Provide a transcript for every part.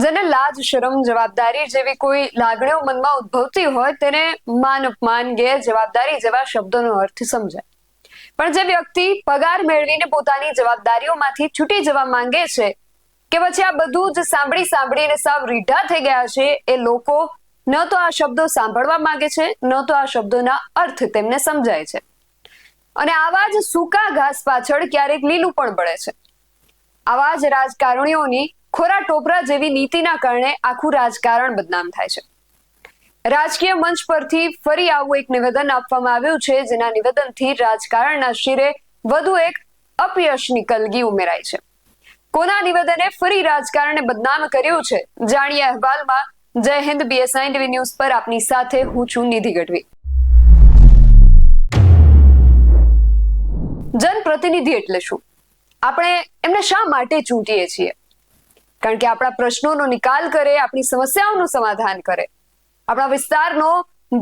જેને લાજ શરમ જવાબદારી જેવી કોઈ લાગણીઓ મનમાં ઉદ્ભવતી હોય તેને માન અપમાન ગેર જવાબદારી જેવા શબ્દોનો અર્થ સમજાય। પણ જે વ્યક્તિ પગાર મેળવીને પોતાની જવાબદારીઓમાંથી છૂટી જવા માંગે છે કે પછી આ બધું જ સાંભળીને સાવ રીઢા થઈ ગયા છે, એ લોકો ન તો આ શબ્દો સાંભળવા માંગે છે, ન તો આ શબ્દોના અર્થ તેમને સમજાય છે। અને આવા જ સૂકા ઘાસ પાછળ ક્યારેક લીલું પણ પડે છે। આવા જ રાજકારણીઓની ખોરા ટોપરા જેવી નીતિના કારણે આખું રાજકારણ બદનામ થાય છે। રાજકીય મંચ પરથી ફરી આવું એક નિવેદન આપવામાં આવ્યું છે, જેના નિવેદનથી રાજકારણના શિરે વધુ એક અપયશની કલગી ઉમેરાય છે। કોના નિવેદને ફરી રાજકારણને બદનામ કર્યું છે, જાણીએ અહેવાલમાં। જય હિન્દ, BSI TV ન્યૂઝ પર આપની સાથે હું છું નિધિ ગઢવી। જનપ્રતિનિધિ એટલે શું? આપણે એમને શા માટે ચૂંટીએ છીએ? કારણ કે આપણા પ્રશ્નોનો નિકાલ કરે, આપણી સમસ્યાઓનું સમાધાન કરે, આપણા વિસ્તારનો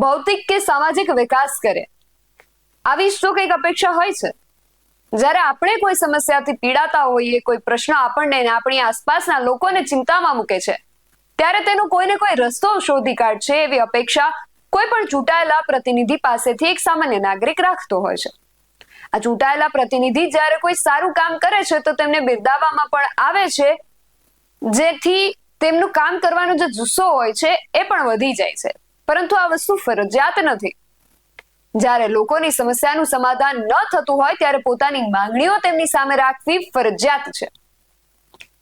ભૌતિક કે સામાજિક વિકાસ કરે, આવી જ તો કંઈક અપેક્ષા હોય છે। જ્યારે આપણે કોઈ સમસ્યાથી પીડાતા હોઈએ, કોઈ પ્રશ્ન આપણને આપણી આસપાસના લોકોને ચિંતામાં મૂકે છે, ત્યારે તેનો કોઈને કોઈ રસ્તો શોધી કાઢશે એવી અપેક્ષા કોઈ પણ ચૂંટાયેલા પ્રતિનિધિ પાસેથી એક સામાન્ય નાગરિક રાખતો હોય છે। આ ચૂંટાયેલા પ્રતિનિધિ જ્યારે કોઈ સારું કામ કરે છે તો તેમને બિરદાવવામાં પણ આવે છે, જેથી તેમનું કામ કરવાનો જે જુસ્સો હોય છે એ પણ વધી જાય છે। પરંતુ આ વસ્તુ ફરજિયાત નથી। જ્યારે લોકોની સમસ્યાનું સમાધાન ન થતું હોય ત્યારે પોતાની માંગણીઓ તેમની સામે રાખવી ફરજિયાત છે,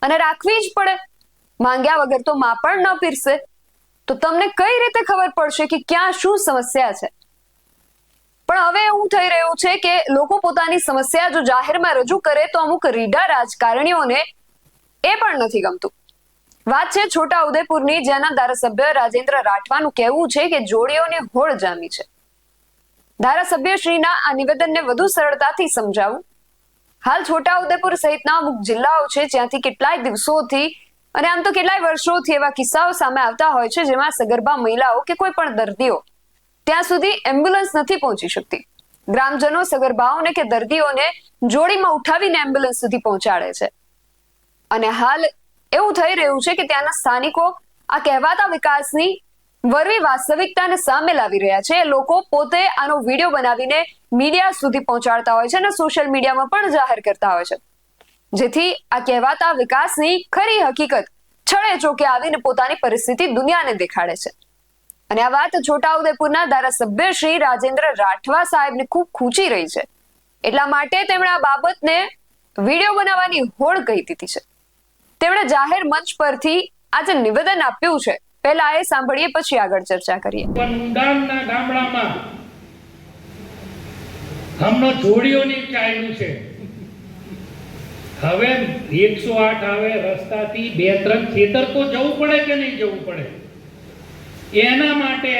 અને રાખવી જ પડે। માંગ્યા વગર તો માં પણ ન પીરસે, તો તમને કઈ રીતે ખબર પડશે કે ક્યાં શું સમસ્યા છે? પણ હવે એવું થઈ રહ્યું છે કે લોકો પોતાની સમસ્યા જો જાહેરમાં રજૂ કરે તો અમુક રીઢા રાજકારણીઓને એ પણ નથી ગમતું। વાત છે છોટા ઉદેપુરની, જેના ધારાસભ્ય રાજેન્દ્ર રાઠવાનું કહેવું છે કે જોડીઓને હોળ જામી છે। ધારાસભ્યશ્રીના આ નિવેદનને વધુ સરળતાથી સમજાવું। હાલ છોટા ઉદેપુર સહિતના અમુક જિલ્લાઓ છે જ્યાંથી કેટલાય દિવસોથી અને આમ તો કેટલાય વર્ષોથી એવા કિસ્સાઓ સામે આવતા હોય છે જેમાં સગર્ભા મહિલાઓ કે કોઈ પણ દર્દીઓ ત્યાં સુધી એમ્બ્યુલન્સ નથી પહોંચી શકતી। ગ્રામજનો સગર્ભાઓને કે દર્દીઓને જોડીમાં ઉઠાવીને એમ્બ્યુલન્સ સુધી પહોંચાડે છે, અને હાલ એવું થઈ રહ્યું છે કે ત્યાંના સ્થાનિકો આ કહેવાતા વિકાસની વરવી વાસ્તવિકતાને સામે લાવી રહ્યા છે। લોકો પોતે આનો વિડીયો બનાવીને મીડિયા સુધી પહોંચાડતા હોય છે અને સોશિયલ મીડિયામાં પણ જાહેર કરતા હોય છે, જેથી આ કહેવાતા વિકાસની ખરી હકીકત છળે ચોકે આવીને પોતાની પરિસ્થિતિ દુનિયાને દેખાડે છે। અને આ વાત છોટાઉદેપુરના ધારાસભ્ય શ્રી રાજેન્દ્ર રાઠવા સાહેબને ખૂબ ખૂંચી રહી છે, એટલા માટે તેમણે આ બાબતને વિડીયો બનાવવાની હોડ કહી દીધી છે। તેમણે જાહેર મંચ પરથી આજે નિવેદન આપ્યું છે, પહેલા એ સાંભળીએ પછી આગળ ચર્ચા કરીએ। ઊંડાણના ગામડામાં હમણાં જોડીઓની ચાલ્યું છે। હવે 108 આવે રસ્તાથી 2-3 ખેતર તો જવું પડે કે નહીં જવું પડે? એના માટે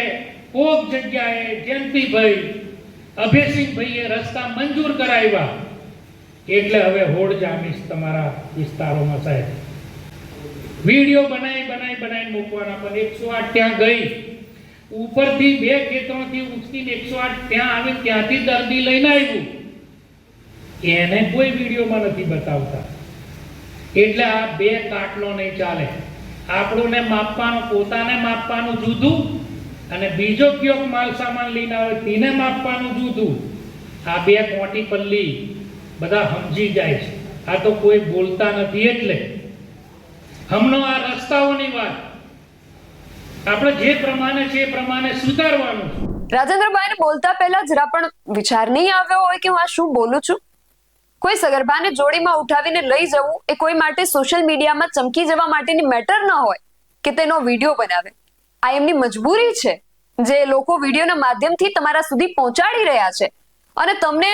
કોક જગ્યાએ જયંતિભાઈ અભયસિંહભાઈએ રસ્તા મંજૂર કરાવ્યા, એટલે હવે હોડ જામીશ તમારા વિસ્તારોમાં સાહેબ। વિડીયો બનાવી મૂકવાના, પણ 108 ત્યાં ગઈ, ઉપરથી 2 ખેતરોથી ઉચકીને 108 ત્યાં આવે, ત્યાંથી દર્દી લઈને આવ્યું, એને કોઈ વિડીયોમાં નથી બતાવતા। એટલે આ 2 કાટલો નહીં ચાલે। આપણને માપવાનું, પોતાને માપવાનું જુદું, અને બીજો કયો માલ સામાન લઈને આવે તેને માપવાનું જુદું। આ 2 મોટી પલ્લી બધા સમજી જાય છે, આ તો કોઈ બોલતા નથી। એટલે હમણાં આ રસ્તાઓની વાત આપણે જે પ્રમાણે છે એ પ્રમાણે સુધારવાનું છે। રાજેન્દ્રભાઈને બોલતા પહેલા જરા પણ વિચાર નહીં આવ્યો હોય કે હું આ શું બોલું છું? કોઈ સગર્ભાને જોડીમાં ઉઠાવીને લઈ જવું એ કોઈ માટે સોશિયલ મીડિયામાં ચમકી જવા માટેની મેટર ન હોય કે તેનો વિડીયો બનાવે। આ એમની મજબૂરી છે, જે લોકો વિડીયોના માધ્યમથી તમારા સુધી પહોંચાડી રહ્યા છે, અને તમને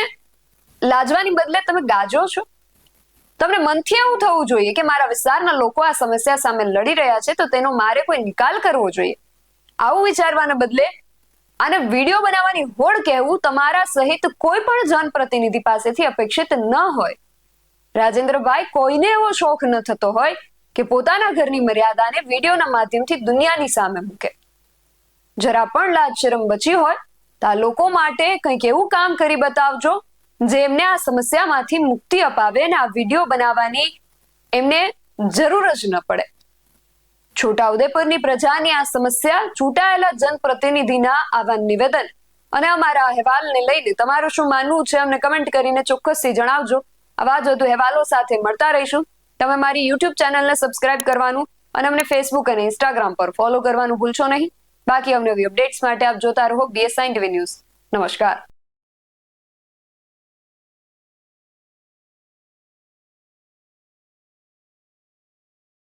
લાજવાની બદલે તમે ગાજો છો। તમને મનથી એવું થવું જોઈએ કે મારા વિસ્તારના લોકો આ સમસ્યા સામે લડી રહ્યા છે તો તેનો મારે કોઈ નિકાલ કરવો જોઈએ। આવું વિચારવાને બદલે આને વિડીયો બનાવવાની હોડ કહેવું તમારા સહિત કોઈ પણ જનપ્રતિનિધિ પાસેથી અપેક્ષિત ન હોય। રાજેન્દ્રભાઈ, કોઈને એવો શોખ ન થતો હોય કે પોતાના ઘરની મર્યાદાને વિડીયોના માધ્યમથી દુનિયાની સામે મૂકે। જરા પણ લાજ શરમ બચી હોય તો આ લોકો માટે કંઈક એવું કામ કરી બતાવજો જે એમને આ સમસ્યામાંથી મુક્તિ અપાવે અને આ વિડીયો બનાવવાની એમને જરૂર જ ન પડે। છોટાઉદેપુરની પ્રજાની આ સમસ્યા ચૂંટાયેલા જનપ્રતિનિધિના આવા નિવેદન અને અમારા અહેવાલને લઈને તમારું શું માનવું છે અમને કમેન્ટ કરીને ચોક્કસથી જણાવજો. આવા જ વધુ અહેવાલો સાથે મળતા રહીશું. તમે મારી યુટ્યુબ ચેનલને સબસ્ક્રાઇબ કરવાનું અને અમને ફેસબુક અને ઇન્સ્ટાગ્રામ પર ફોલો કરવાનું ભૂલશો નહીં. બાકી અવનવી અપડેટ્સ માટે આપ જોતા રહો BS9 TV ન્યૂઝ. નમસ્કાર.